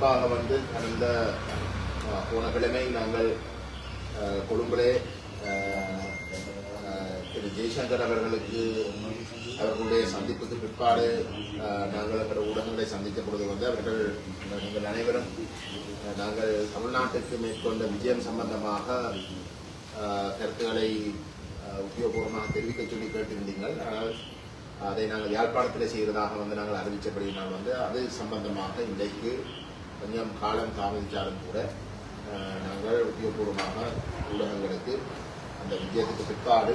குறிப்பாக வந்து கடந்த போன கிழமை நாங்கள் கொழும்பிலே திரு ஜெய்சங்கர் அவர்களுக்கு அவர்களுடைய சந்திப்புக்கு பிற்பாடு நாங்கள் பிற ஊடகங்களை சந்தித்த பொழுது வந்து அவர்கள் நீங்கள் அனைவரும் நாங்கள் தமிழ்நாட்டுக்கு மேற்கொண்ட விஜயம் சம்பந்தமாக கருத்துக்களை உத்தியோகபூர்வமாக தெரிவிக்க சொல்லி கேட்டிருந்தீர்கள். ஆனால் அதை நாங்கள் யாழ்ப்பாணத்தில் செய்வதாக வந்து நாங்கள் அறிவித்தபடியினால் வந்து அது சம்பந்தமாக இன்றைக்கு கொஞ்சம் காலம் தாமதித்தாலும் கூட நாங்கள் உத்தியோகபூர்வமாக ஊடகங்களுக்கு அந்த விஜயத்துக்கு பிற்பாடு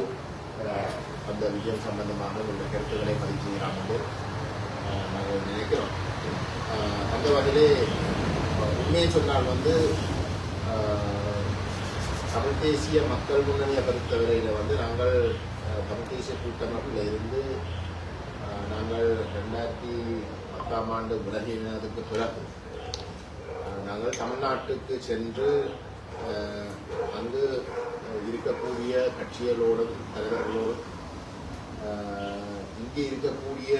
அந்த விஜயம் சம்பந்தமாக உள்ள கருத்துக்களை பதிவு செய்யலாம் என்று நாங்கள் நினைக்கிறோம். அந்த வகையிலே உண்மையை சொன்னால் வந்து தமிழ் தேசிய மக்கள் முன்னணியை பொறுத்தவரையில் வந்து நாங்கள் தமிழ் தேசிய கூட்டமைப்பில் இருந்து நாங்கள் 2010ஆம் ஆண்டு விலகினதுக்கு பிறகு நாங்கள் தமிழ்நாட்டுக்கு சென்று அங்கு இருக்கக்கூடிய கட்சிகளோடும் தலைவர்களோடும் இங்கே இருக்கக்கூடிய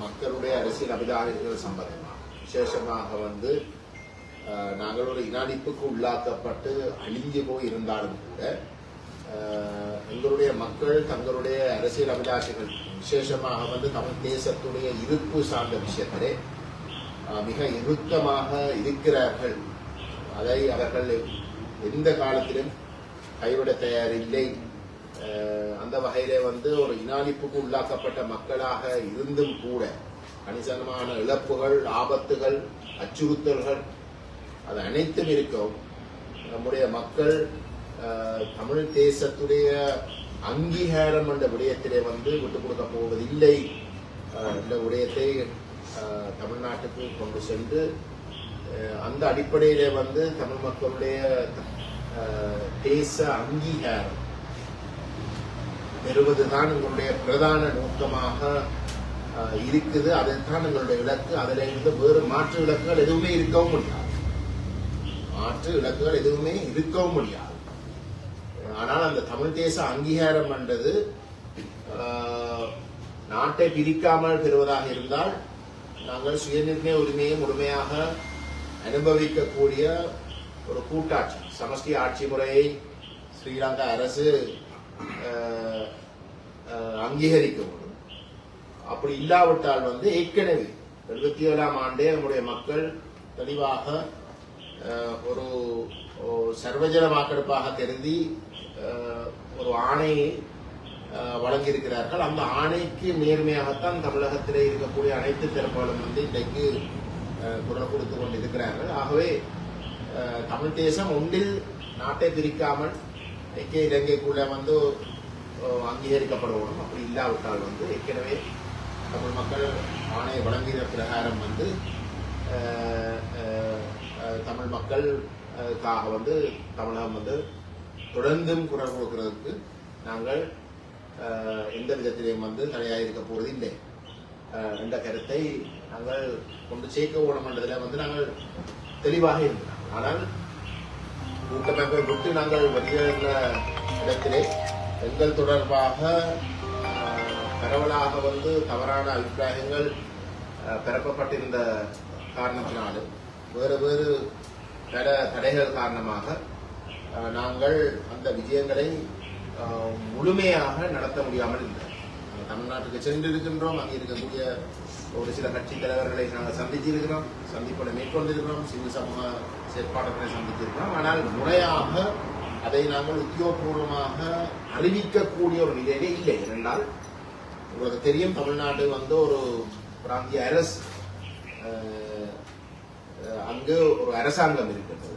மக்களுடைய அரசியல் அபிதானிகள் சம்பந்தமாக விசேஷமாக வந்து நாங்கள் ஒரு இனஅழிப்புக்கு உள்ளாக்கப்பட்டு அழிஞ்சு போய் இருந்தாலும் கூட எங்களுடைய மக்கள் தங்களுடைய அரசியல் அபிலாஷைகள் விசேஷமாக வந்து தமிழ் தேசத்துடைய இருப்பு சார்ந்த விஷயத்திலே மிக இறுக்கமாக இருக்கிறார்கள். அதை அவர்கள் எந்த காலத்திலும் கைவிட தயாரில்லை. அந்த வகையிலே வந்து ஒரு இனஅழிப்புக்கு உள்ளாக்கப்பட்ட மக்களாக இருந்தும் கூட கணிசமான இழப்புகள், ஆபத்துகள், அச்சுறுத்தல்கள் அது அனைத்தும் இருக்கும். நம்முடைய மக்கள் தமிழ் தேசத்துடைய அங்கீகாரம் என்ற விடயத்திலே வந்து விட்டுக் கொடுக்க போவதில்லை என்ற விடயத்தை தமிழ்நாட்டுக்கு கொண்டு சென்று அந்த அடிப்படையிலே வந்து தமிழ் மக்களுடைய தேச அங்கீகாரம் பெறுவதுதான் எங்களுடைய பிரதான நோக்கமாக இருக்குது. அதுதான் எங்களுடைய இலக்கு. அதில் இருந்து வேறு மாற்று இலக்குகள் எதுவுமே இருக்கவும் முடியாது. மாற்று இலக்குகள் எதுவுமே இருக்கவும் முடியாது. ஆனால் அந்த தமிழ் தேச அங்கீகாரம் என்றது நாட்டை பிரிக்காமல் பெறுவதாக இருந்தால் நாங்கள் சுயநிர்ணய உரிமையை முழுமையாக அனுபவிக்கக்கூடிய ஒரு கூட்டாட்சி சமஷ்டி ஆட்சி முறையை ஸ்ரீலங்கா அரசு அங்கீகரிக்க முடியும். அப்படி இல்லாவிட்டால் வந்து ஏற்கனவே 77ஆம் ஆண்டே நம்முடைய மக்கள் தெளிவாக ஒரு சர்வஜன வாக்கெடுப்பாக கருதி ஒரு ஆணையை வழங்கியிருக்கிறார்கள். அந்த ஆணைக்கு நேர்மையாகத்தான் தமிழகத்திலே இருக்கக்கூடிய அனைத்து தரப்புகளும் வந்து இன்றைக்கு குரல் கொடுத்து கொண்டிருக்கிறார்கள். ஆகவே தமிழ் தேசம் ஒன்றில் நாட்டை பிரிக்காமல் ஐக்கிய இலங்கைக்குள்ள வந்து அங்கீகரிக்கப்படணும். அப்படி இல்லாவிட்டால் வந்து ஏற்கனவே தமிழ் மக்கள் ஆணை வழங்கிய பிரகாரம் வந்து தமிழ் மக்களுக்காக வந்து தமிழகம் வந்து தொடர்ந்தும் குரல் கொடுக்கிறதுக்கு நாங்கள் எந்த விதத்திலையும் வந்து தடையாக இருக்க போவது இல்லை என்ற கருத்தை நாங்கள் கொண்டு சேர்க்க ஓடும் என்றதில் வந்து நாங்கள் தெளிவாக இருக்கிறோம். ஆனால் கூட்டமைப்பை விட்டு நாங்கள் வெளியேற இடத்திலே எங்கள் தொடர்பாக பரவலாக வந்து தவறான அபிப்பிராயங்கள் பரப்பப்பட்டிருந்த காரணத்தினாலும் வேறு வேறு பல தடைகள் காரணமாக நாங்கள் அந்த விஜயங்களை முழுமையாக நடத்த முடியாமல் இல்லை. தமிழ்நாட்டுக்கு சென்றிருக்கின்றோம். அங்கே இருக்கக்கூடிய ஒரு சில கட்சி தலைவர்களை நாங்கள் சந்திச்சிருக்கிறோம், சந்திப்பதை மேற்கொண்டிருக்கிறோம், சிவில் சமூக செயற்பாடுகளை சந்தித்திருக்கிறோம். ஆனால் முறையாக அதை நாங்கள் உத்தியோகபூர்வமாக அறிவிக்கக்கூடிய ஒரு நிலையிலே இல்லை. ஏனென்றால் உங்களுக்கு தெரியும், தமிழ்நாடு வந்து ஒரு பிராந்திய அரசு, அங்கு ஒரு அரசாங்கம் இருக்கின்றது.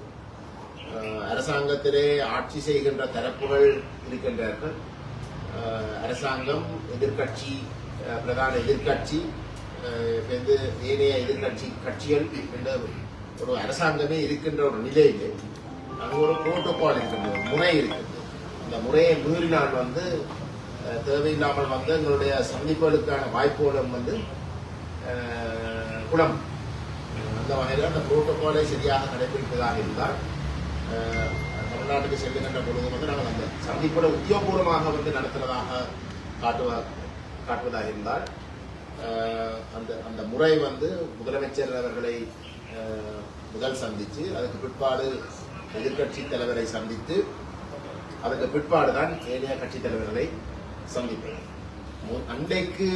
அரசாங்கத்திலே ஆட்சி செய்கின்ற தரப்புகள் இருக்கின்றார்கள். அரசாங்கம், எதிர்கட்சி, பிரதான எதிர்கட்சி, ஏனைய எதிர்கட்சி கட்சிகள் என்ற ஒரு அரசாங்கமே இருக்கின்ற ஒரு நிலையிலே அங்கு ஒரு புரோட்டோகால் இருக்கின்றது, முறை இருக்கின்றது. அந்த முறையை மீறினால் வந்து தேவையில்லாமல் வந்து எங்களுடைய சந்திப்புகளுக்கான வாய்ப்புகளும் வந்து குளம். அந்த வகையில் அந்த புரோட்டோகாலை சரியாக கடைபிடிப்பதாக இருந்தால் தமிழ்நாட்டுக்கு செல்லுகின்ற பொழுது வந்து நாங்கள் அந்த சந்திப்புகளை உத்தியோகபூர்வமாக வந்து நடத்துவதாக காட்டுவதாக இருந்தால் அந்த அந்த முறை வந்து முதலமைச்சர் அவர்களை முதல் சந்தித்து அதுக்கு பிற்பாடு எதிர்கட்சி தலைவரை சந்தித்து அதுக்கு பிற்பாடு தான் ஏனைய கட்சி தலைவர்களை சந்திப்போம். அன்றைக்கு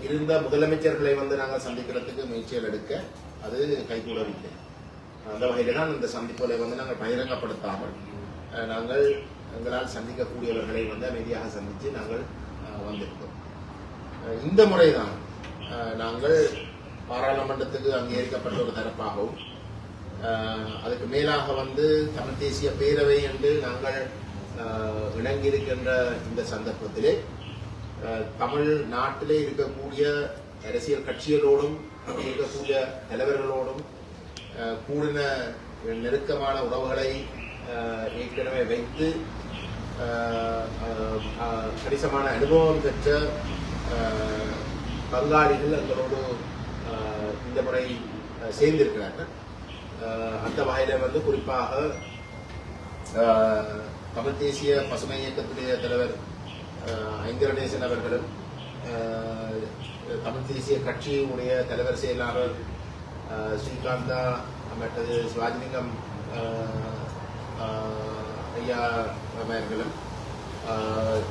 இருந்த முதலமைச்சர்களை நாங்கள் சந்திக்கிறதுக்கு முயற்சிகள் எடுக்க அது கைகூடவில்லை. அந்த வகையில் தான் இந்த சந்திப்புகளை நாங்கள் பகிரங்கப்படுத்தாமல் நாங்கள் எங்களால் சந்திக்கக்கூடியவர்களை அமைதியாக சந்தித்து நாங்கள் வந்திருக்கோம். இந்த முறைதான் நாங்கள் பாராளுமன்றத்துக்கு அங்கீகரிக்கப்பட்ட ஒரு தரப்பாகவும் அதுக்கு மேலாக தமிழ் தேசிய பேரவை என்று நாங்கள் இணங்கியிருக்கின்ற இந்த சந்தர்ப்பத்திலே தமிழ் நாட்டிலே இருக்கக்கூடிய அரசியல் கட்சிகளோடும் இருக்கக்கூடிய தலைவர்களோடும் கூடின நெருக்கமான உறவுகளை ஏற்கனவே வைத்து கணிசமான அனுபவம் பெற்ற பங்காளிகள் எங்களோடு இந்த முறை சேர்ந்திருக்கிறார்கள். அந்த வகையில் குறிப்பாக தமிழ் தேசிய பசுமை இயக்கத்துடைய தலைவர் ஐங்கரநேசன் அவர்களும் தமிழ் தேசிய கட்சியினுடைய தலைவர் செயலாளர் ஸ்ரீகாந்தா மற்றது சிவாஜிலிங்கம் ஐயா அவர்களும்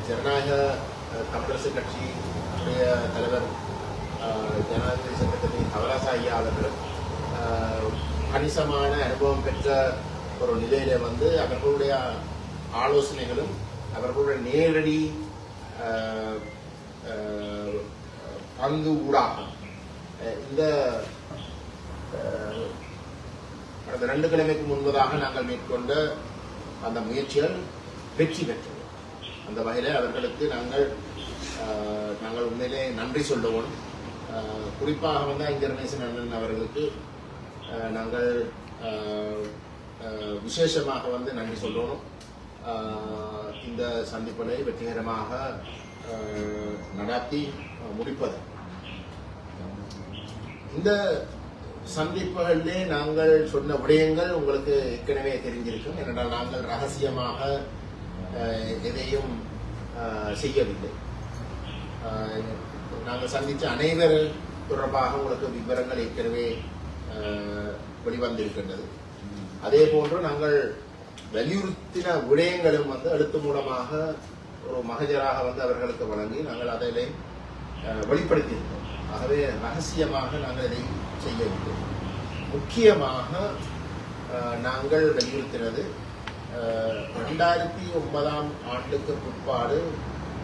ஜனநாயக தமிழரசு கட்சியுடைய தலைவர் ஜனாதிபதி சங்கத்தினை கவராசா ஐயா அவர்களும் கணிசமான அனுபவம் பெற்ற ஒரு நிலையில அவர்களுடைய ஆலோசனைகளும் அவர்களுடைய நேரடி பங்கு ஊடாகும் இந்த கடந்த 2 கிழமைக்கு முன்பதாக நாங்கள் மேற்கொண்ட அந்த முயற்சிகள் வெற்றி பெற்றது. அந்த வகையில் அவர்களுக்கு நாங்கள் உண்மையிலே நன்றி சொல்லுவோம். குறிப்பாக ஐங்கரநேசன் அண்ணன் அவர்களுக்கு நாங்கள் விசேஷமாக நன்றி சொல்லணும். இந்த சந்திப்பினை வெற்றிகரமாக நடத்தி முடிப்பது. இந்த சந்திப்புகளிலே நாங்கள் சொன்ன விடயங்கள் உங்களுக்கு ஏற்கனவே தெரிஞ்சிருக்கும். ஏனென்றால் நாங்கள் ரகசியமாக எதையும் செய்யவில்லை. நாங்கள் சந்தித்த அனைவர் தொடர்பாக உங்களுக்கு விவரங்கள் ஏற்கனவே வெளிவந்திருக்கின்றது. அதே போன்று நாங்கள் வலியுறுத்தின விடயங்களும் எழுத்து மூலமாக ஒரு மகஜராக அவர்களுக்கு வழங்கி நாங்கள் அதிலே வெளிப்படுத்தியிருக்கோம். ஆகவே ரகசியமாக நாங்கள் இதை செய்யவில்லை. முக்கியமாக நாங்கள் வலியுறுத்தினது 2009ஆம் ஆண்டுக்கு பிற்பாடு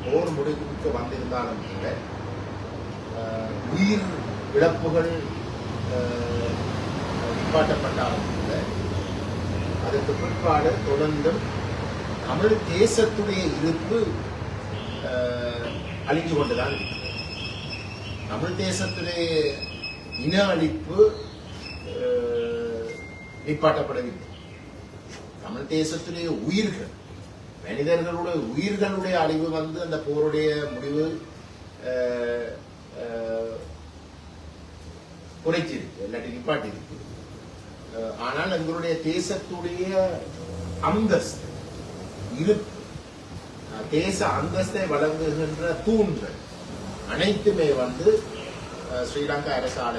போர் முடிவுக்கு வந்திருந்தாலும் கூட உயிர் இழப்புகள் நிப்பாட்டப்பட்டாலும் கூட அதற்கு பிற்பாடு தொடர்ந்தும் தமிழ் தேசத்துடைய இருப்பு அழிஞ்சு கொண்டுதான். தமிழ் தேசத்துடைய இன அழிப்பு நிப்பாட்டப்படவில்லை. தமிழ் தேசத்துடைய உயிர்கள், மனிதர்களுடைய உயிர்களுடைய அழிவு அந்த போருடைய முடிவு குறைச்சிருக்கு, இல்லாட்டி நிப்பாட்டிருக்கு. ஆனால் எங்களுடைய தேசத்துடைய அந்தஸ்து, இருப்பு, தேச அந்தஸ்தை வழங்குகின்ற தூண்கள் அனைத்துமே ஸ்ரீலங்கா அரசால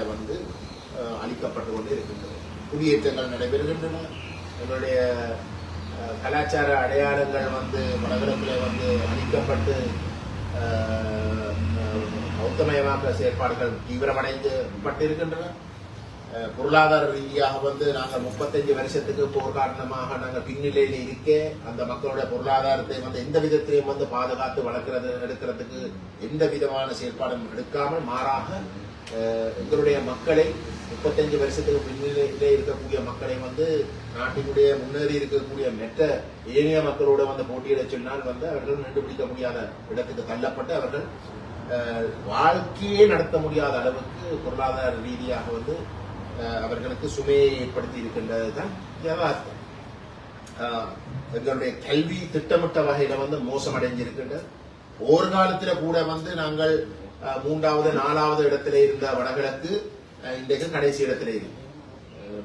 அளிக்கப்பட்டு கொண்டு இருக்கின்றது. குடியேற்றங்கள் நடைபெறுகின்றன. எங்களுடைய கலாச்சார அடையாளங்கள் வடகிழக்கில் அளிக்கப்பட்டு பௌத்தமயமாக்க செயற்பாடுகள் தீவிரமடைந்துபட்டிருக்கின்றன. பொருளாதார ரீதியாக நாங்கள் 35 வருஷத்துக்கு போர் காரணமாக நாங்கள் பின்னிலையில் இருக்க அந்த மக்களுடைய பொருளாதாரத்தை எந்த விதத்திலையும் பாதுகாத்து வளர்க்கிறது எடுக்கிறதுக்கு எந்த விதமான செயற்பாடும் எடுக்காமல் மாறாக எங்களுடைய மக்களை 35 வருஷத்துக்கு பின்னிலையிலே இருக்கக்கூடிய மக்களை நாட்டினுடைய முன்னேறி இருக்கக்கூடிய மற்ற ஏனைய மக்களோட போட்டியிட சொன்னால் அவர்கள் கண்டுபிடிக்க முடியாத இடத்துக்கு தள்ளப்பட்டு அவர்கள் வாழ்க்கையே நடத்த முடியாத அளவுக்கு பொருளாதார ரீதியாக அவர்களுக்கு சுமையை ஏற்படுத்தி இருக்கின்றதுதான் யதார்த்தம். எங்களுடைய கல்வி திட்டமிட்ட வகையில மோசமடைஞ்சிருக்கின்றது. போர்காலத்தில் கூட நாங்கள் 3வது 4வது இடத்துல இருந்த வடகிழக்கு இன்றைக்கு கடைசி இடத்துல இருக்கு.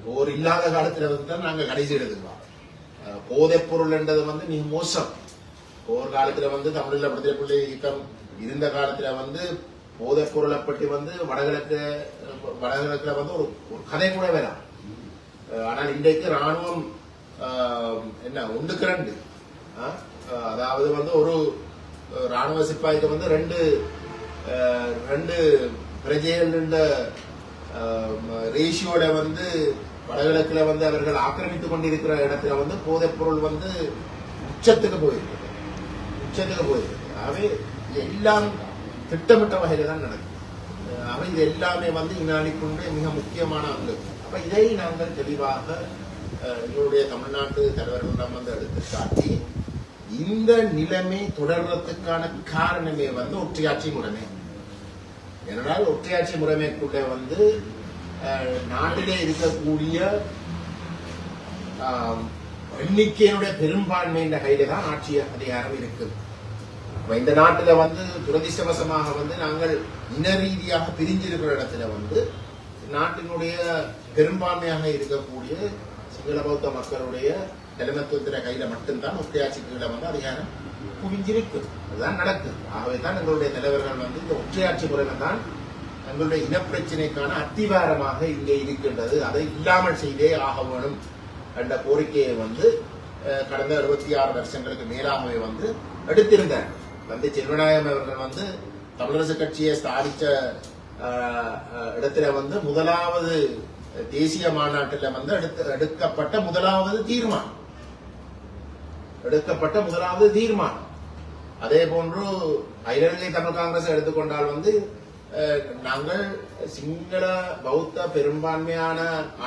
போர் இல்லாத காலத்துல தான் நாங்கள் கடைசி இடத்துக்கலாம். போதைப் பொருள் என்றது மிக மோசம். போர்காலத்துல தமிழ்ல விடுதலை புலி இயக்கம் இருந்த காலத்துல போதைப் பொருளை பற்றி வந்து வடகிழக்குல வந்து ஒரு கதை கூட வேறாம். ஆனால் இன்றைக்கு ராணுவம் என்ன 1-2 அதாவது வந்து ஒரு ராணுவ சிப்பாய்க்கு வந்து ரெண்டு பிரஜைகள் ரேஷியோட வந்து வடகிழக்குல வந்து அவர்கள் ஆக்கிரமித்துக் கொண்டிருக்கிற இடத்துல வந்து போதைப் பொருள் வந்து உச்சத்துக்கு போயிருக்கு. ஆகவே எல்லாம் திட்டமிட்ட வகையில தான் நடக்கும். ஆக இது எல்லாமே வந்து இந்நாளிற்குண்டு மிக முக்கியமான அங்கம். அப்ப இதை நாங்கள் தெளிவாக எங்களுடைய தமிழ்நாட்டு தலைவர்களிடம் வந்து எடுத்து காட்டி இந்த நிலைமை தொடர்றதுக்கான காரணமே வந்து ஒற்றையாட்சி முறைமை. ஏனென்றால் ஒற்றையாட்சி முறைமைக்குள்ள வந்து நாட்டிலே இருக்கக்கூடிய எண்ணிக்கையினுடைய பெரும்பான்மை என்ற கையில தான் ஆட்சி அதிகாரம் இருக்கு. இந்த நாட்டுல வந்து துரதிர்ஷ்டவசமாக வந்து நாங்கள் இன ரீதியாக பிரிஞ்சிருக்கிற இடத்துல வந்து நாட்டினுடைய பெரும்பான்மையாக இருக்கக்கூடிய சிங்கள பௌத்த மக்களுடைய தலைமைத்துவத்தின கையில மட்டும்தான் ஒற்றையாட்சி கீழே வந்து அதிகாரம் குவிஞ்சிருக்கு. அதுதான் நடக்குது. ஆகவேதான் எங்களுடைய தலைவர்கள் வந்து இந்த ஒற்றையாட்சி முறைமை தான் எங்களுடைய இனப்பிரச்சனைக்கான அத்திவாரமாக இங்கே இருக்கின்றது, அதை இல்லாமல் செய்தே ஆக வேணும் என்ற கோரிக்கையை வந்து கடந்த 66 வருஷங்களுக்கு மேலாகவே வந்து எடுத்திருந்தார். வந்து செல்வநாயகம் அவர்கள் வந்து தமிழரசு கட்சியை ஸ்தாபித்த இடத்துல வந்து முதலாவது தேசிய மாநாட்டில் வந்து எடுக்கப்பட்ட முதலாவது தீர்மானம். அதே போன்று அகில இலங்கை தமிழ் காங்கிரஸ் எடுத்துக்கொண்டால் வந்து நாங்கள் சிங்கள பௌத்த பெரும்பான்மையான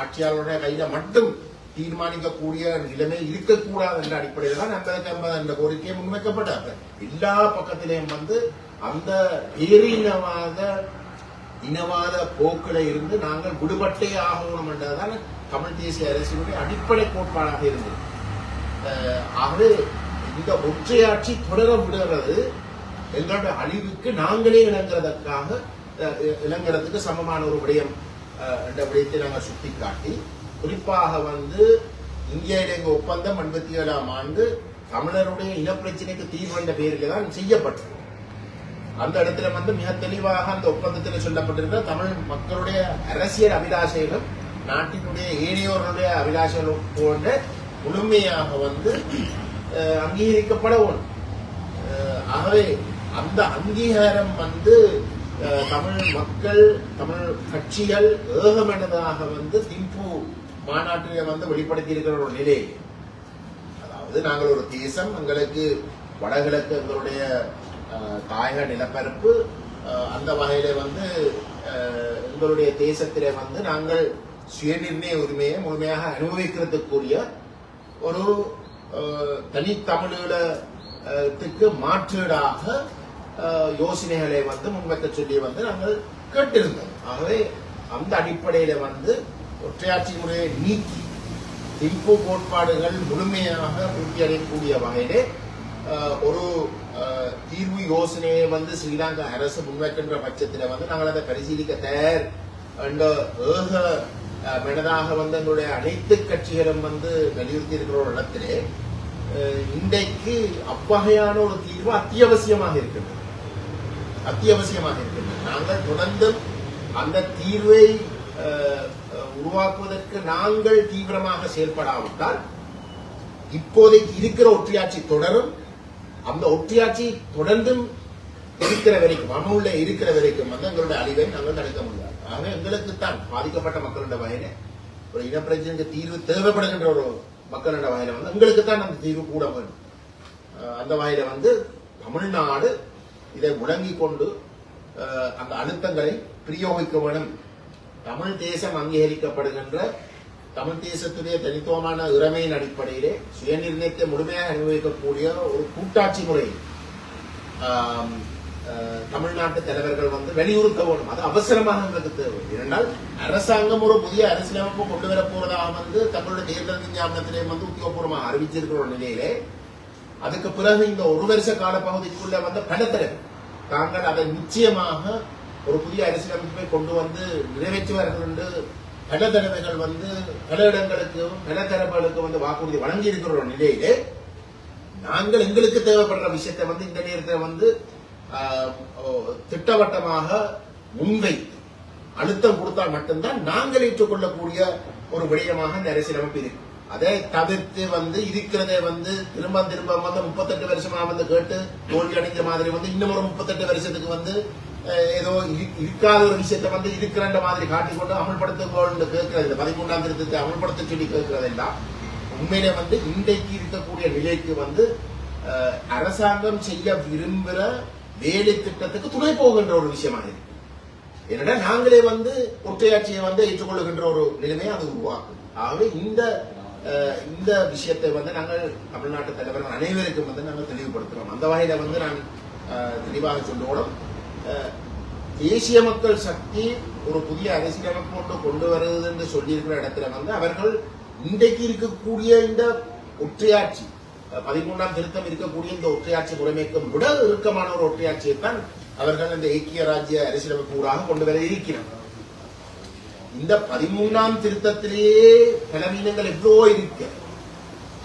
ஆட்சியாளருடைய கையில மட்டும் தீர்மானிக்கக்கூடிய நிலைமை இருக்கக்கூடாது என்ற அடிப்படையில் தான் 50-50 என்ற கோரிக்கையை முன்வைக்கப்பட்டார்கள். எல்லா பக்கத்திலேயும் வந்து அந்த இனவாத போக்கில இருந்து நாங்கள் விடுபட்டே ஆகணும் என்றதான் தமிழ் தேசிய அரசினுடைய அடிப்படை கோட்பாடாக இருந்தது. ஆகவே இந்த ஒற்றையாட்சி தொடர விடுறது எங்களுடைய அழிவுக்கு நாங்களே இளங்கிறதுக்கு சமமான ஒரு விடயம் என்ற விடயத்தை நாங்கள் சுட்டிக்காட்டி, குறிப்பாக வந்து இந்திய இலங்கை ஒப்பந்தம் 87ஆம் ஆண்டு தமிழருடைய இனப்பிரச்சனைக்கு தீர்வு என்ற பெயரில் தான் செய்யப்பட்டது. அந்த இடத்துல வந்து மிக தெளிவாக அந்த ஒப்பந்தத்தில் சொல்லப்பட்டிருக்கிற தமிழ் மக்களுடைய அரசியல் அபிலாஷைகளும் நாட்டினுடைய ஏனையோருடைய அபிலாஷைகளும் போன்ற முழுமையாக வந்து அங்கீகரிக்கப்பட வேண்டும். ஆகவே அந்த அங்கீகாரம் வந்து தமிழ் மக்கள், தமிழ் கட்சிகள் ஏகமனதாக வந்து திம்பு மாநாட்டிலே வந்து வெளிப்படுத்தி இருக்கிற ஒரு நிலை. அதாவது நாங்கள் ஒரு தேசம், எங்களுக்கு வடகிழக்கு எங்களுடைய தாயக நிலப்பரப்பு, அந்த வகையில வந்து எங்களுடைய தேசத்திலே வந்து நாங்கள் சுயநிர்ணய உரிமையை முழுமையாக அனுபவிக்கிறதுக்குரிய ஒரு தனித்தமிழீழத்துக்கு மாற்றீடாக யோசனைகளை வந்து முன்வைக்க சொல்லி வந்து நாங்கள் கேட்டிருந்தோம். ஆகவே அந்த அடிப்படையில வந்து ஒற்றையாட்சி முறையை நீக்கி திம்பு கோட்பாடுகள் முழுமையாக பூர்த்தி அடையக்கூடிய வகையிலே ஒரு தீர்வு யோசனையை வந்து ஸ்ரீலங்கா அரசு முன்வைக்கின்ற பட்சத்தில் வந்து நாங்கள் அதை பரிசீலிக்க தயார் என்ற மனதாக வந்து எங்களுடைய அனைத்து கட்சிகளும் வந்து வலியுறுத்தி இருக்கிற ஒரு இடத்திலே இன்றைக்கு அவ்வகையான ஒரு தீர்வு அத்தியாவசியமாக இருக்கின்றது. நாங்கள் தொடர்ந்து அந்த தீர்வை உருவாக்குவதற்கு நாங்கள் தீவிரமாக செயல்படாவிட்டால் இப்போதைக்கு இருக்கிற ஒற்றையாட்சி தொடரும். அந்த ஒற்றையாட்சி தொடர்ந்தும் இருக்கிற வரைக்கும், அமுல்ல இருக்கிற வரைக்கும் வந்து எங்களுடைய அழிவை நாங்கள் தடுக்க முடியாது. ஆக எங்களுக்குத்தான் பாதிக்கப்பட்ட மக்களுடைய வகையில ஒரு இனப்பிரச்சனைக்கு தீர்வு தேவைப்படுகின்ற ஒரு மக்களுடைய வகையில வந்து எங்களுக்குத்தான் அந்த தீர்வு கூட வேண்டும். அந்த வகையில வந்து தமிழ்நாடு இதை முழங்கிக் கொண்டு அந்த அழுத்தங்களை பிரயோகிக்க வேண்டும். தமிழ் தேசம் அங்கீகரிக்கப்படுகின்ற தமிழ் தேசத்துடைய தனித்துவமான இறைமையின் அடிப்படையிலே சுயநிர்ணயத்தை முழுமையாக அனுபவிக்கக்கூடிய ஒரு கூட்டாட்சி முறை தமிழ்நாட்டு தலைவர்கள் வந்து வலியுறுத்த வேண்டும். அது அவசரமாக எங்களுக்கு தேவை. ஏனென்றால் அரசாங்கம் ஒரு புதிய அரசியலமைப்பு கொண்டு வர போறதாக வந்து தங்களுடைய தேர்தல் விஞ்ஞாபனத்திலே வந்து உத்தியோகபூர்வமாக அறிவிச்சிருக்கிற ஒரு நிலையிலே அதுக்கு பிறகு இந்த ஒரு வருஷ காலப்பகுதிக்குள்ள வந்து பல தலைவர் தாங்கள் அதை நிச்சயமாக ஒரு புதிய அரசியலமைப்பை கொண்டு வந்து நிறைவேற்றுவார்கள் என்று பல தடவைகள் வந்து பல இடங்களுக்கு பல தரப்புகளுக்கு வந்து வாக்குறுதி வழங்கி இருக்கிற ஒரு நிலையிலே நாங்கள் எங்களுக்கு தேவைப்படுற விஷயத்தை வந்து இந்த நேரத்தில் வந்து திட்டவட்டமாக முன்வைத்து அழுத்தம் கொடுத்தால் மட்டும்தான் நாங்கள் ஏற்றுக்கொள்ளக்கூடிய ஒரு விடயமாக இந்த அரசியலமைப்பு இருக்கு. அதை தவிர்த்து இருக்கிறதே திரும்ப திரும்ப 38 வருஷமா கேட்டு தோல்வி அடைஞ்ச மாதிரி இன்னும் ஒரு 38 வருஷத்துக்கு ஏதோ இருக்காத ஒரு விஷயத்தை இருக்கிற மாதிரி காட்டிக்கொண்டு அமல்படுத்த கேட்கறது 13ஆம் திருத்தத்தை அமல்படுத்த சொல்லி கேட்கறதெல்லாம் உண்மையிலே இன்றைக்கு இருக்கக்கூடிய நிலைக்கு அரசாங்கம் செய்ய விரும்புகிற வேலை திட்டத்துக்கு துணை போகின்ற ஒரு விஷயமாக இருக்கு. என்னடா நாங்களே ஒற்றையாட்சியை ஏற்றுக்கொள்ளுகின்ற ஒரு நிலைமையை அது உருவாக்கும். ஆகவே இந்த விஷயத்தை நாங்கள் தமிழ்நாட்டு தலைவர்கள் அனைவருக்கும் நாங்கள் தெளிவுபடுத்துறோம். அந்த வகையில நான் தெளிவாக சொல்லுவோம், தேசிய மக்கள் சக்தி ஒரு புதிய அரசியலமைப்பு கொண்டு வருவது என்று சொல்லியிருக்கிற இடத்துல அவர்கள் இன்றைக்கு இருக்கக்கூடிய இந்த ஒற்றையாட்சி 13ஆம் திருத்தம் இருக்கக்கூடிய இந்த ஒற்றையாட்சி முறைமைக்கும் விட இறுக்கமான ஒரு ஒற்றையாட்சியை தான் அவர்கள் இந்த ஐக்கிய ராஜ்ய அரசியலமைப்பு ஊடாக கொண்டு வர இருக்கிறார். இந்த 13ஆம் திருத்தத்திலேயே பலவீனங்கள் எவ்வளவோ இருக்கு.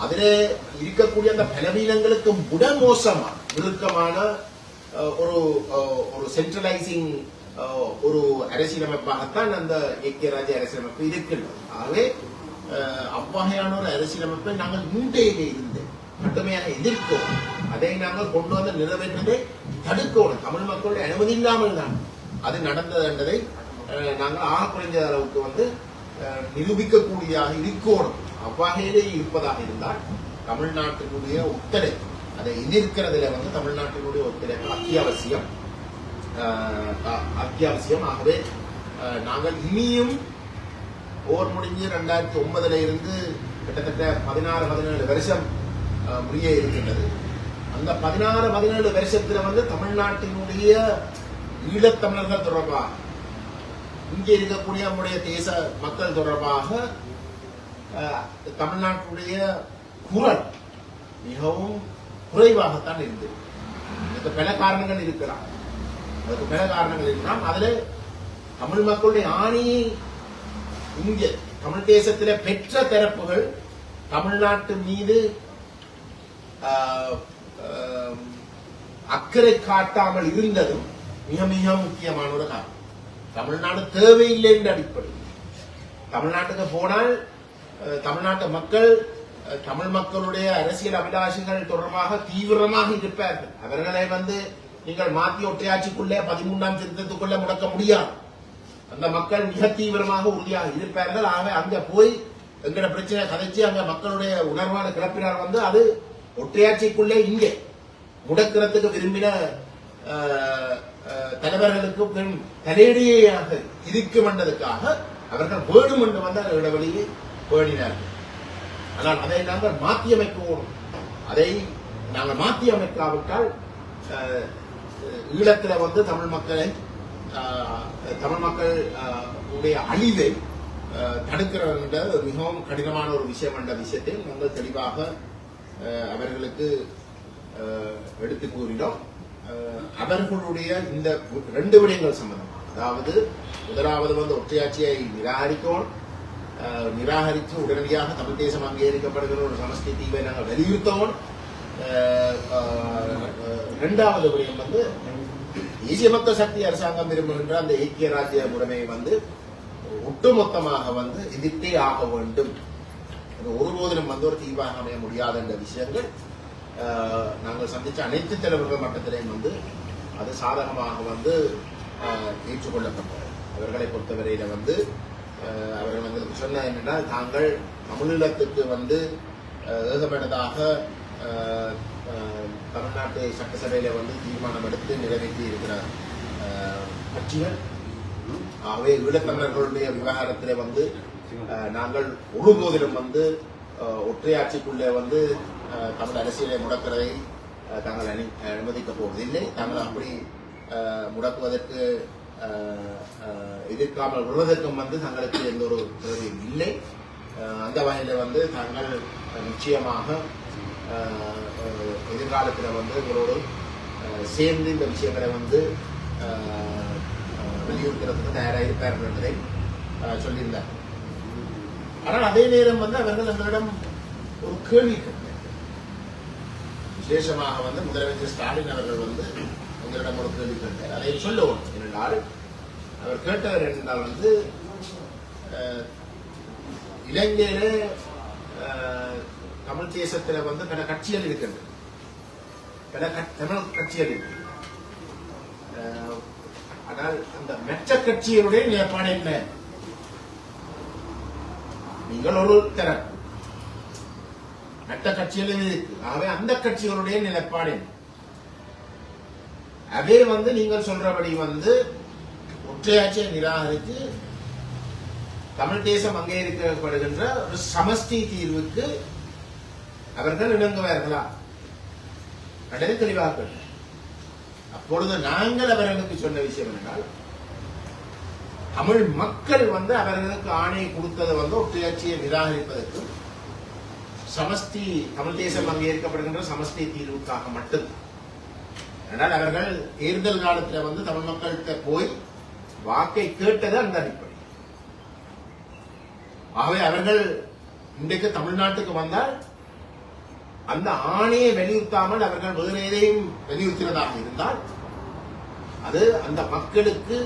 அதிலே இருக்கக்கூடிய அந்த பலவீனங்களுக்கு விட மோசமா இறுக்கமான ஒரு சென்ட்ரலைசிங் ஒரு அரசியலமைப்பாகத்தான் அந்த ஐக்கிய ராஜ்ய அரசியலமைப்பு இருக்கின்றது. ஆகவே அவ்வகையான ஒரு அரசியலமைப்பை நாங்கள் முன்டையிலே இருந்து கடுமையாக எதிர்க்கிறோம். அதை நாங்கள் கொண்டு நிறைவேற்றதை தடுக்கணும். தமிழ் மக்களுடைய அனுமதி இல்லாமல் தான் அது நடந்தது என்பதை நாங்கள் ஆக குறைஞ்ச அளவுக்கு நிரூபிக்கக்கூடியதாக இருக்கணும். அவ்வகையிலே இருப்பதாக இருந்தால் தமிழ்நாட்டினுடைய ஒத்துழைப்பு, அதை எதிர்க்கிறதுல தமிழ்நாட்டினுடைய ஒத்துழைப்பு அத்தியாவசியம். ஆகவே நாங்கள் இனியும் போர் முடிஞ்சு 2009 இருந்து கிட்டத்தட்ட 16-17 வருஷம் முடிய இருக்கின்றது. அந்த 16-17 வருஷத்துல தமிழ்நாட்டினுடைய ஈழத்தமிழர்கள் தொடர்பாக, இங்கே இருக்கக்கூடிய நம்முடைய தேச மக்கள் தொடர்பாக தமிழ்நாட்டுடைய குரல் மிகவும் குறைவாகத்தான் இருந்தது. இதுக்கு பல காரணங்கள் இருக்கலாம். அதுல தமிழ் மக்களுடைய ஆணையை இங்கே தமிழ் தேசத்திலே பெற்ற தரப்புகள் தமிழ்நாட்டு மீது அக்கறை காட்டாமல் இருந்ததும் மிக மிக முக்கியமான ஒரு காரணம். தமிழ்நாடு தேவையில்லை என்ற அடிப்படை. தமிழ்நாட்டுக்கு போனால் தமிழ்நாட்டு மக்கள் தமிழ் மக்களுடைய அரசியல் அபிலாஷைகள் தொடர்பாக தீவிரமாக இருப்பார்கள். அவர்களை நீங்கள் மாற்றி ஒற்றையாட்சிக்குள்ளே 13ஆம் திருத்தத்துக்குள்ளே முடக்க முடியாது. அந்த மக்கள் மிக தீவிரமாக உறுதியாக இருப்பார்கள். ஆக அங்க போய் எங்கட பிரச்சனை கதைச்சு அங்க மக்களுடைய உணர்வான கிளப்பினார் அது ஒற்றையாட்சிக்குள்ளே இங்கே முடக்கிறதுக்கு விரும்பின தலைவர்களுக்கு தலையடியாக இருக்கும் என்பதற்காக அவர்கள் வேணும் என்று அந்த இடைவெளியை பேணினார்கள். ஆனால் அதை நாங்கள் மாற்றியமைக்கணும். அதை நாங்கள் மாற்றி அமைக்காவிட்டால் ஈழத்தில் தமிழ் மக்கள் உடைய அழிவை தடுக்கிறது மிகவும் கடினமான ஒரு விஷயம் என்ற விஷயத்தை நாங்கள் தெளிவாக அவர்களுக்கு எடுத்து கூறினோம். அவர்களுடைய இந்த 2 விடயங்கள் சம்பந்தம், அதாவது முதலாவது ஒற்றையாட்சியை நிராகரித்து உடனடியாக தமிழ் தேசம் அங்கீகரிக்கப்படுகிற ஒரு சமஷ்டி தீவை நாங்கள் வலியுறுத்தவும். இரண்டாவது விடயம் தேசிய மக்கள் சக்தி அரசாங்கம் விரும்புகின்ற அந்த ஐக்கிய ராஜ்ய முறைமையை ஒட்டுமொத்தமாக எதிர்த்தே ஆக வேண்டும். ஒருபோதிலும் ஒரு தீர்வாக அமைய முடியாது என்ற விஷயங்கள் நாங்கள் சந்திச்ச அனைத்து தலைவர்கள் மட்டத்திலையும் அது சாதகமாக ஏற்றுக்கொள்ளப்பட்டது. அவர்களை பொறுத்தவரையில அவர்கள் எங்களுக்கு சொன்ன என்னன்னா, தாங்கள் தமிழீழத்துக்கு ஏகமனதாக தமிழ்நாட்டு சட்டசபையில தீர்மானம் எடுத்து நிறைவேற்றி இருக்கிற கட்சிகள். ஆகவே ஈழத்தமிழர்களுடைய விவகாரத்திலே நாங்கள் ஒருபோதிலும் ஒற்றையாட்சிக்குள்ளே தமிழ் அரசியலை முடக்கிறதை தாங்கள் அனுமதிக்கப் போவதில்லை. தாங்கள் அப்படி முடக்குவதற்கு எதிர்க்காமல் வருவதற்கும் தங்களுக்கு எந்த ஒரு தேவையும் இல்லை. அந்த வகையில் தாங்கள் நிச்சயமாக எதிர்காலத்தில் உங்களோடு சேர்ந்து இந்த விஷயங்களை வலியுறுத்துறதுக்கு தயாராக இருப்பார்கள் என்பதை சொல்லியிருந்தார். ஆனால் அதே நேரம் அவர்கள் எங்களிடம் ஒரு கேள்வி கேட்டார். விசேஷமாக முதலமைச்சர் ஸ்டாலின் அவர்கள் எங்களிடம் ஒரு கேள்வி கேட்டார். அதை சொல்லுவோம் என்றால் அவர் கேட்டவர் என்றால் வந்து இலங்கையில தமிழ் தேசத்துல வந்து பல கட்சிகள் இருக்கின்றன, பல தமிழ் கட்சிகள் இருக்கு. ஆனால் அந்த மற்ற கட்சிகளுடைய நிலைப்பாடு என்ன? நீங்கள் ஒரு தரப்பு, மற்ற கட்சிகள் இருக்கு. ஆகவே அந்த கட்சிகளுடைய நிலைப்பாடு என்ன? அதே வந்து நீங்கள் சொல்றபடி வந்து ஒற்றையாட்சியை நிராகரித்து தமிழ் தேசம் அங்கீகரிக்கப்படுகின்ற ஒரு சமஷ்டி தீர்வுக்கு அவர்கள் இணங்குவார்களா அல்லது தெளிவாக. அப்பொழுது நாங்கள் அவர்களுக்கு சொன்ன விஷயம் என்றால், தமிழ் மக்கள் வந்து அவர்களுக்கு ஆணை கொடுத்தது வந்து ஒற்றையாட்சியை நிராகரிப்பதற்கும் சமஷ்டி தமிழ் தேசம் அங்கீகரிக்கப்படுகின்ற சமஷ்டி தீர்வுக்காக மட்டும். ஆனால் அவர்கள் தேர்தல் காலத்தில் வந்து தமிழ் மக்கள்கிட்ட போய் வாக்கை கேட்டது அந்த அடிப்படை. ஆகவே அவர்கள் இன்றைக்கு தமிழ்நாட்டுக்கு வந்தால் அந்த ஆணையை வலியுறுத்தாமல் அவர்கள் வேறு எதையும் வலியுறுத்தினதாக இருந்தால் அது அந்த மக்களுக்கு,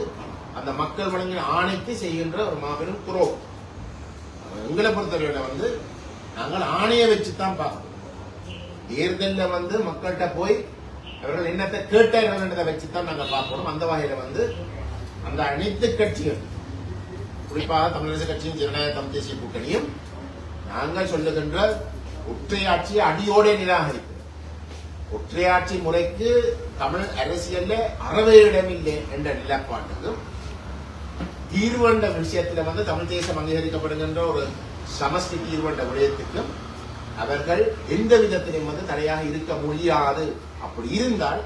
அந்த மக்கள் வழங்கின ஆணைக்கு செய்கின்ற ஒரு மாபெரும் துரோகம். எங்களை பொறுத்தவரையில வந்து நாங்கள் ஆணையை வச்சுதான் பார்க்கணும். தேர்தலில் வந்து மக்கள்கிட்ட போய் அவர்கள் என்னத்தை கேட்டார்கள் என்றதை வச்சுதான் நாங்கள் பார்க்கணும். அந்த வகையில வந்து அந்த அனைத்து கட்சிகள், குறிப்பாக தமிழரசு கட்சியும் ஜனநாயக தமிழ் தேசிய கூட்டணியும் நாங்கள் சொல்லுகின்ற ஒற்றையாட்சியை அடியோட நிராகரிப்பு. ஒற்றையாட்சி முறைக்கு தமிழ் அரசியல்ல அறவே இடமில்லை என்ற நிலைப்பாட்டுக்கும், தீர்வு என்ற விஷயத்தில் வந்து தமிழ் தேசம் அங்கீகரிக்கப்படுகின்ற ஒரு சமஷ்டி தீர்வு என்ற விடயத்துக்கும் அவர்கள் எந்த விதத்திலும் வந்து தடையாக இருக்க முடியாது. அப்படி இருந்தால்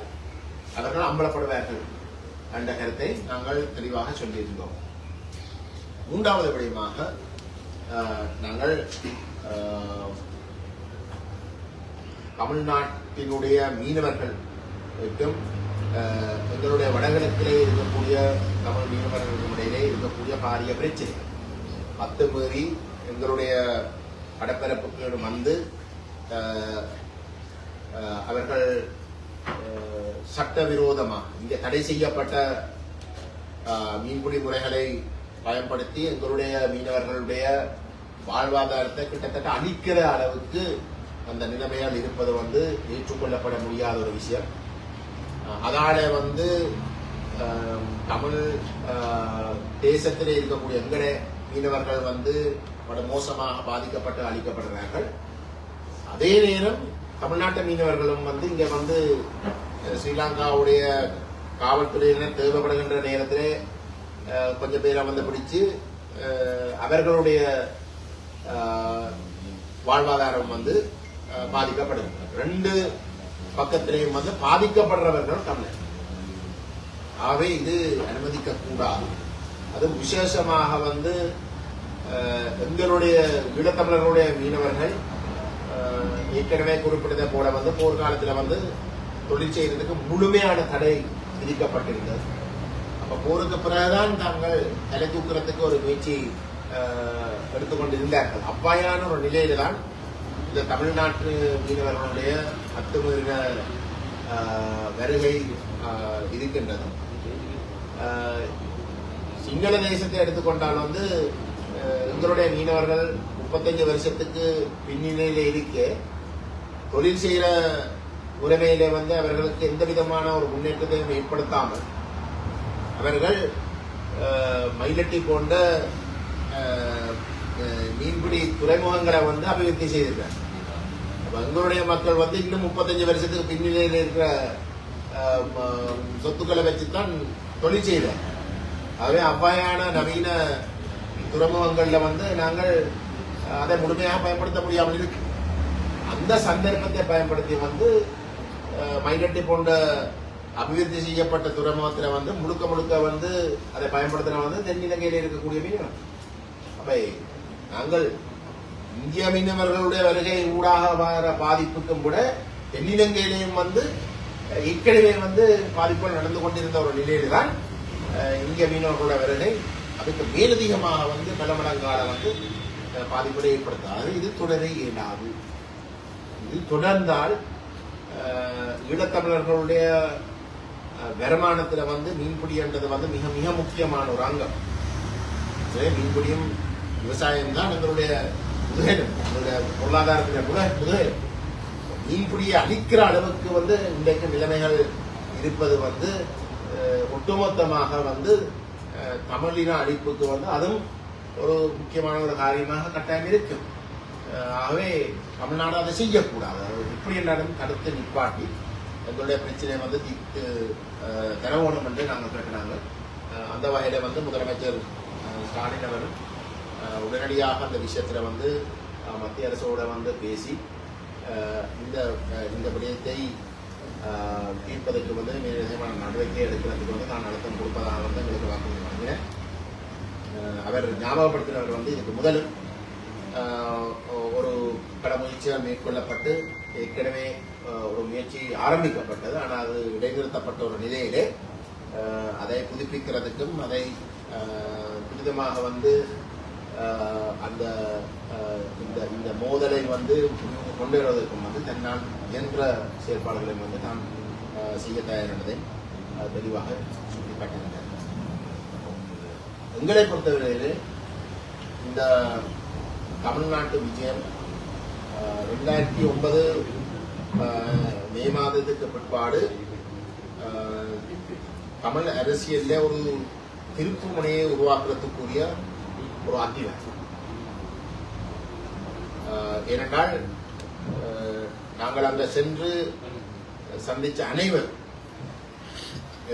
அவர்கள் அம்பலப்படுவார்கள் என்ற கருத்தை நாங்கள் தெளிவாக சொல்லியிருந்தோம். மூன்றாவது விடயமாக நாங்கள் தமிழ்நாட்டினுடைய மீனவர்களுக்கும் எங்களுடைய வடகிழக்கிலே இருக்கக்கூடிய தமிழ் மீனவர்களுக்கும் இடையிலே இருக்கக்கூடிய பாரிய பிரச்சனை, அத்துமீறி எங்களுடைய கடற்பரப்புக்கு வந்து அவர்கள் சட்டவிரோதமாக இங்கே தடை செய்யப்பட்ட மீன்பிடி முறைகளை பயன்படுத்தி எங்களுடைய மீனவர்களுடைய வாழ்வாதாரத்தை கிட்டத்தட்ட அழிக்கிற அளவுக்கு அந்த நிலைமையால் இருப்பது வந்து ஏற்றுக்கொள்ளப்பட முடியாத ஒரு விஷயம். அதால வந்து தமிழ் தேசத்திலே இருக்கக்கூடிய எங்களுடைய மீனவர்கள் வந்து பல மோசமாக பாதிக்கப்பட்டு அழிக்கப்படுகிறார்கள். அதே நேரம் தமிழ்நாட்டு மீனவர்களும் வந்து இங்க வந்து ஸ்ரீலங்காவுடைய காவல்துறையினர் தேவைப்படுகின்ற நேரத்திலே கொஞ்சம் பேரை வந்து பிடிச்சு அவர்களுடைய வாழ்வாதாரம் வந்து பாதிக்கப்படுகிறது. ரெண்டு பக்கத்திலேயும் வந்து பாதிக்கப்படுறவர்கள் தமிழர். ஆகவே இது அனுமதிக்க கூடாது. அது விசேஷமாக வந்து எங்களுடைய ஈழத்தமிழர்களுடைய மீனவர்கள் ஏற்கனவே குறிப்பிட்டதை போல வந்து போர்க்காலத்தில் வந்து தொழில் செய்யறதுக்கு முழுமையான தடை விதிக்கப்பட்டிருந்தது. அப்ப போருக்கு பிறகுதான் தாங்கள் தலை தூக்குறதுக்கு ஒரு முயற்சி எடுத்துக்கொண்டிருந்தார்கள். அப்பாயான ஒரு நிலையில தான் இந்த தமிழ்நாட்டு மீனவர்களுடைய அத்துமீறின வருகை இருக்கின்றது. சிங்கள தேசத்தை எடுத்துக்கொண்டால் வந்து எங்களுடைய மீனவர்கள் 35 வருஷத்துக்கு பின்னிலையில இருக்க தொழில் செய்கிற உரிமையில வந்து அவர்களுக்கு எந்த விதமான ஒரு முன்னேற்றத்தையும் ஏற்படுத்தாமல் அவர்கள் மயிலட்டி போன்ற மீன்பிடி துறைமுகங்களை வந்து அபிவிருத்தி செய்திருக்காங்க. எங்களுடைய மக்கள் வந்து இன்னும் 35 வருஷத்துக்கு பின்னிலையில் இருக்கிற சொத்துக்களை வச்சுதான் தொழில் செய்தார். ஆகவே அவ்வாறான நவீன துறைமுகங்கள்ல வந்து நாங்கள் அதை முழுமையாக பயன்படுத்த முடியாமல் இருக்கு. அந்த சந்தர்ப்பத்தை பயன்படுத்தி வந்து மயிலட்டி போன்ற அபிவிருத்தி செய்யப்பட்ட துறைமுகத்தில் வந்து முழுக்க முழுக்க வந்து அதை பயன்படுத்தின வந்து தென்னிலங்கையில் இருக்கக்கூடிய மீனவர். அப்ப நாங்கள் இந்திய மீனவர்களுடைய வருகை ஊடாக வர பாதிப்புக்கும் கூட தென்னிலங்கையிலையும் வந்து ஏற்கனவே வந்து பாதிப்புகள் நடந்து கொண்டிருந்த ஒரு நிலையில்தான் இந்திய மீனவர்களுடைய வருகை அதுக்கு மேலதிகமாக வந்து பல மடங்கால வந்து பாதிப்புகளை ஏற்படுத்தாது. இது தொடர இயலாது. இது தொடர்ந்தால் ஈழத்தமிழர்களுடைய வருமானத்தில் வந்து மீன்பிடின்றது வந்து மிக மிக முக்கியமான ஒரு அங்கம். மீன்பிடியும் விவசாயம் தான் எங்களுடைய முதுகெலும், எங்களுடைய பொருளாதாரத்தின் முதுகெலும். மீன்பிடியை அழிக்கிற அளவுக்கு வந்து இன்றைக்கு நிலைமைகள் இருப்பது வந்து ஒட்டுமொத்தமாக வந்து தமிழின அழிப்புக்கு வந்து அதுவும் ஒரு முக்கியமான ஒரு காரியமாக கட்டாயம் இருக்கு. ஆகவே தமிழ்நாடு அதை செய்யக்கூடாது. இப்படி என்றாலும் தடுத்து நிப்பாட்டி எங்களுடைய பிரச்சனை வந்து தீர்த்து தரவோணும் என்று நாங்கள் கேட்கிறாங்க. அந்த வகையில வந்து முதலமைச்சர் ஸ்டாலின் அவர் உடனடியாக அந்த விஷயத்துல வந்து மத்திய அரசோட வந்து பேசி இந்த விடயத்தை தீர்ப்பதற்கு வந்து நிச்சயமான நடவடிக்கை எடுக்கிறதுக்கு வந்து நான் அழுத்தம் கொடுப்பதாக வந்து எங்களுக்கு வாக்குறுதி வழங்கினேன். அவர் ஞாபகப்படுத்தினவர் வந்து இதுக்கு முதல் ஒரு பல முயற்சிகள் மேற்கொள்ளப்பட்டு ஏற்கனவே ஒரு முயற்சி ஆரம்பிக்கப்பட்டது. ஆனால் அது இடைநிறுத்தப்பட்ட ஒரு நிலையிலே அதை புதுப்பிக்கிறதுக்கும் அதை துரிதமாக வந்து அந்த இந்த மோதலை வந்து கொண்டு வருவதற்கும் வந்து தன்னால் இயன்ற செயற்பாடுகளை வந்து நான் செய்ய தயாரானதை தெளிவாக சுட்டிக்காட்டியிருந்தேன். எங்களை பொறுத்தவரையிலே இந்த தமிழ்நாட்டு விஜயம் 2009 மே மாதத்துக்கு பிற்பாடு தமிழ் அரசியல்ல ஒரு திருப்பு முனையை உருவாக்குறதுக்குரிய ஒரு அத்தியாயம். ஏனென்றால் நாங்கள் அங்க சென்று சந்திச்ச அனைவர்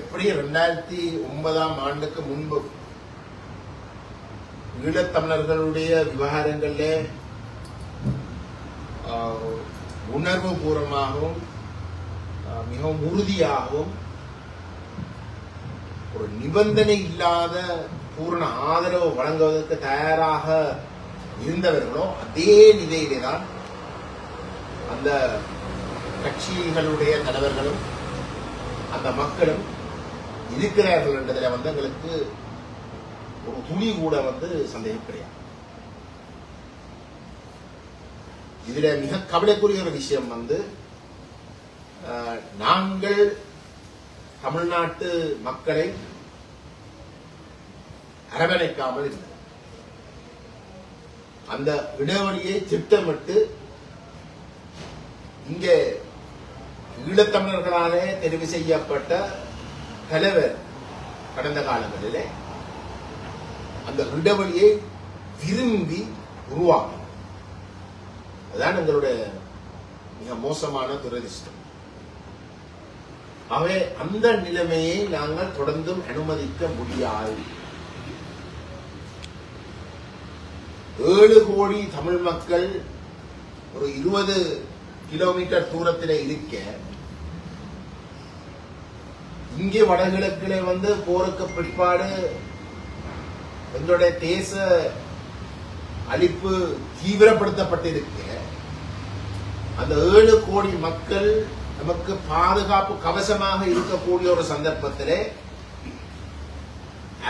எப்படி 2009 ஆண்டுக்கு முன்பு ஈழத்தமிழர்களுடைய விவகாரங்கள்ல உணர்வு பூர்வமாகவும் மிகவும் உறுதியாகவும் ஒரு நிபந்தனை இல்லாத பூரண ஆதரவு வழங்குவதற்கு தயாராக இருந்தவர்களோ அதே நிலையிலே தான் அந்த கட்சிகளுடைய தலைவர்களும் அந்த மக்களும் இருக்கிறார்கள் என்றதில் வந்து எங்களுக்கு ஒரு துளி கூட வந்து சந்தேகம் கிடையாது. இதுல மிக கவலைக்குரிய ஒரு விஷயம் வந்து நாங்கள் தமிழ்நாட்டு மக்களை அரவணைக்காமல் இல்லை. அந்த இடைவெளியை திட்டமிட்டு இங்கே ஈழத்தமிழர்களாலே தெரிவு செய்யப்பட்ட தலைவர் கடந்த காலங்களிலே அந்த இடைவெளியை விரும்பி உருவாக்கும். அதுதான் எங்களுடைய மிக மோசமான துரதிர்ஷ்டம். ஆகவே அந்த நிலைமையை நாங்கள் தொடர்ந்தும் அனுமதிக்க முடியாது. 7 கோடி தமிழ் மக்கள் ஒரு 20 கிலோமீட்டர் தூரத்தில் இருக்க இங்கே வடகிழக்கிலே வந்து போருக்கு பிற்பாடு எங்களுடைய தேச அழிப்பு தீவிரப்படுத்தப்பட்டிருக்க அந்த 7 கோடி மக்கள் நமக்கு பாதுகாப்பு கவசமாக இருக்கக்கூடிய ஒரு சந்தர்ப்பத்திலே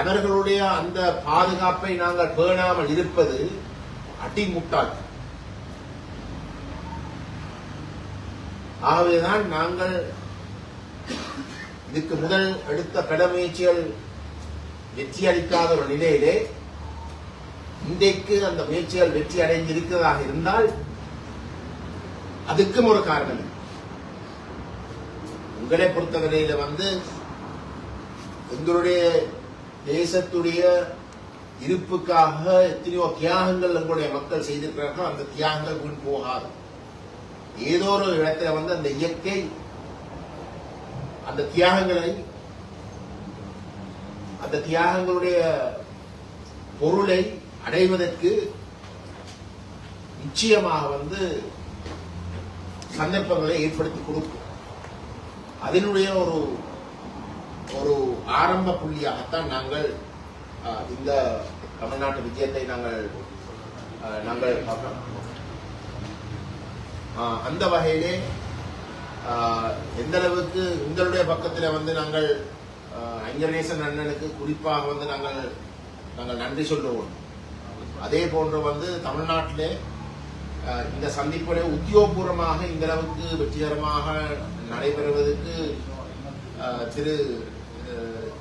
அவர்களுடைய அந்த பாதுகாப்பை நாங்கள் பேணாமல் இருப்பது அடிமுட்டாள். ஆகவேதான் நாங்கள் இதுக்கு முதல் எடுத்த கடமுயற்சிகள் வெற்றி அளிக்காத ஒரு நிலையிலே இன்றைக்கு அந்த முயற்சிகள் வெற்றி அடைந்திருக்கிறதாக இருந்தால் அதுக்கும் ஒரு காரணம். உங்களை பொறுத்தவரையில வந்து எங்களுடைய தேசத்துடைய இருப்புக்காக எத்தனையோ தியாகங்கள் எங்களுடைய மக்கள் செய்திருக்கிறார்கள். அந்த தியாகங்கள் வீண் போகாது. ஏதோ ஒரு இடத்துல வந்து அந்த இயற்கை அந்த தியாகங்களுடைய பொருளை அடைவதற்கு நிச்சயமாக வந்து சந்தர்ப்பங்களை ஏற்படுத்தி கொடுக்கும். அதனுடைய ஒரு ஆரம்ப புள்ளியாகத்தான் நாங்கள் இந்த தமிழ்நாட்டு விஜயத்தை நாங்கள் பார்க்கிறோம். அந்த வகையிலே எந்த அளவுக்கு உங்களுடைய பக்கத்தில் வந்து நாங்கள் ஐங்கரநேசன் அண்ணனுக்கு குறிப்பாக வந்து நாங்கள் நன்றி சொல்லுவோம். அதே போன்று வந்து தமிழ்நாட்டிலே இந்த சந்திப்புடைய உத்தியோகபூர்வமாக இந்த அளவுக்கு வெற்றிகரமாக நடைபெறுவதற்கு திரு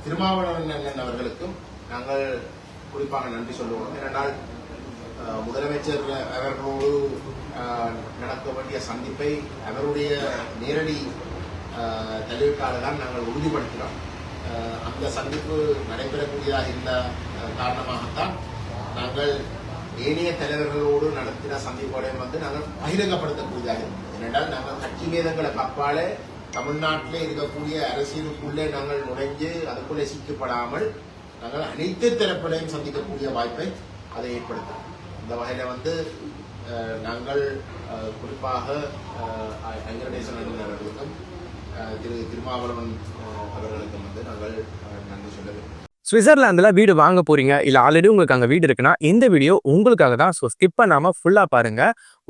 திருமாவளவன் அண்ணன் அவர்களுக்கும் நாங்கள் குறிப்பாக நன்றி சொல்லுவோம். ஏனென்றால் முதலமைச்சர் அவர்களோடு நடக்க வேண்டிய சந்திப்பை அவருடைய நேரடி தலைவீட்டால் தான் நாங்கள் உறுதிப்படுத்தினோம். அந்த சந்திப்பு நடைபெறக்கூடியதாக இருந்த காரணமாகத்தான் நாங்கள் ஏனைய தலைவர்களோடு நடத்தின சந்திப்போடையும் நாங்கள் பகிரங்கப்படுத்தக்கூடியதாக இருந்தோம். ஏனென்றால் நாங்கள் கட்சி வேதங்களுக்கு அப்பாலே தமிழ்நாட்டிலே இருக்கக்கூடிய அரசியலுக்குள்ளே நாங்கள் நுழைஞ்சு அதுக்குள்ளே சிக்கப்படாமல் நாங்கள் அனைத்து தரப்பிலையும் சந்திக்கக்கூடிய வாய்ப்பை அதை ஏற்படுத்தும். இந்த வகையில் நாங்கள் குறிப்பாக வெங்கடேசன் அவர்களுக்கும் திரு திருமாவளவன் அவர்களுக்கும் நாங்கள் நன்றி சொல்ல வேண்டும். சுவிட்சர்லாந்துல வீடு வாங்க போறீங்க, இல்ல ஆல்ரெடி உங்களுக்கு அங்க வீடு இருக்குன்னா இந்த வீடியோ உங்களுக்காக தான். ஸோ ஸ்கிப் பண்ணாம ஃபுல்லா பாருங்க.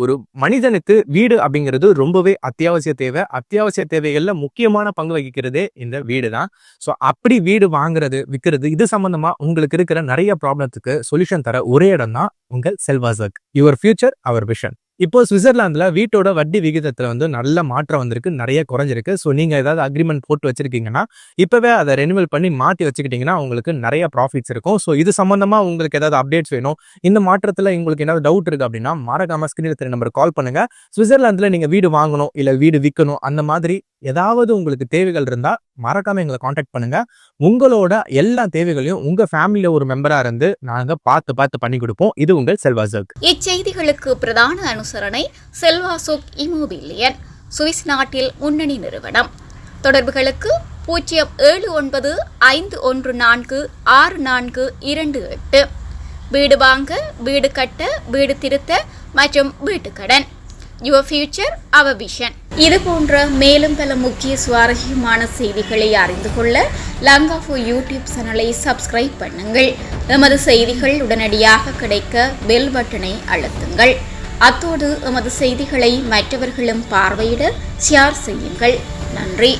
ஒரு மனிதனுக்கு வீடு அப்படிங்கிறது ரொம்பவே அத்தியாவசிய தேவை. அத்தியாவசிய தேவைகள்ல முக்கியமான பங்கு வகிக்கிறதே இந்த வீடு தான். ஸோ அப்படி வீடு வாங்குறது விற்கிறது இது சம்பந்தமா உங்களுக்கு இருக்கிற நிறைய ப்ராப்ளத்துக்கு சொல்யூஷன் தர ஒரே இடம் தான் உங்கள் செல்வாசக். Your future our vision. இப்போ சுவிட்சர்லாந்துல வீட்டோட வட்டி விகிதத்துல நல்ல மாற்றம் வந்திருக்கு, நிறைய குறைஞ்சிருக்கு. ஸோ நீங்க ஏதாவது அக்ரிமெண்ட் போட்டு வச்சிருக்கீங்கன்னா இப்பவே அதை ரெனிவல் பண்ணி மாற்றி வச்சுக்கிட்டீங்கன்னா உங்களுக்கு நிறைய ப்ராஃபிட்ஸ் இருக்கும். ஸோ இது சம்பந்தமா உங்களுக்கு ஏதாவது அப்டேட்ஸ் வேணும், இந்த மாற்றத்துல உங்களுக்கு ஏதாவது டவுட் இருக்கு அப்படின்னா மறக்காம ஸ்கிரீன்ல தெரிய நம்பர் கால் பண்ணுங்க. சுவிட்சர்லாந்துல நீங்க வீடு வாங்கணும் இல்ல வீடு விற்கணும் அந்த மாதிரி ஏதாவது உங்களுக்கு தேவைகள் இருந்தா மறக்காம எங்களை காண்டாக்ட் பண்ணுங்க. உங்களோட எல்லா தேவைகளையும் உங்க ஃபேமிலியில ஒரு மெம்பரா இருந்து நாங்க பார்த்து பண்ணி கொடுப்போம். இது உங்கள் செல்வாசக். இச்செய்திகளுக்கு பிரதான அனுசரணை செல்வாசோக் இமோபிலியன், சுவிஸ் நாட்டில் முன்னணி நிறுவனம். தொடர்புகளுக்கு 07951464228. வீடு வாங்க, வீடு கட்ட, வீடு திருத்த மற்றும் வீட்டு கடன். Your future our vision. இது போன்ற மேலும் பல முக்கிய சுவாரஸ்யமான செய்திகளை அறிந்து கொள்ள லங்காஃபோ யூடியூப் சேனலை சப்ஸ்கிரைப் பண்ணுங்கள். எமது செய்திகள் உடனடியாக கிடைக்க பெல் பட்டனை அழுத்துங்கள். அத்தோடு எமது செய்திகளை மற்றவர்களும் பார்வையிட ஷேர் செய்யுங்கள். நன்றி.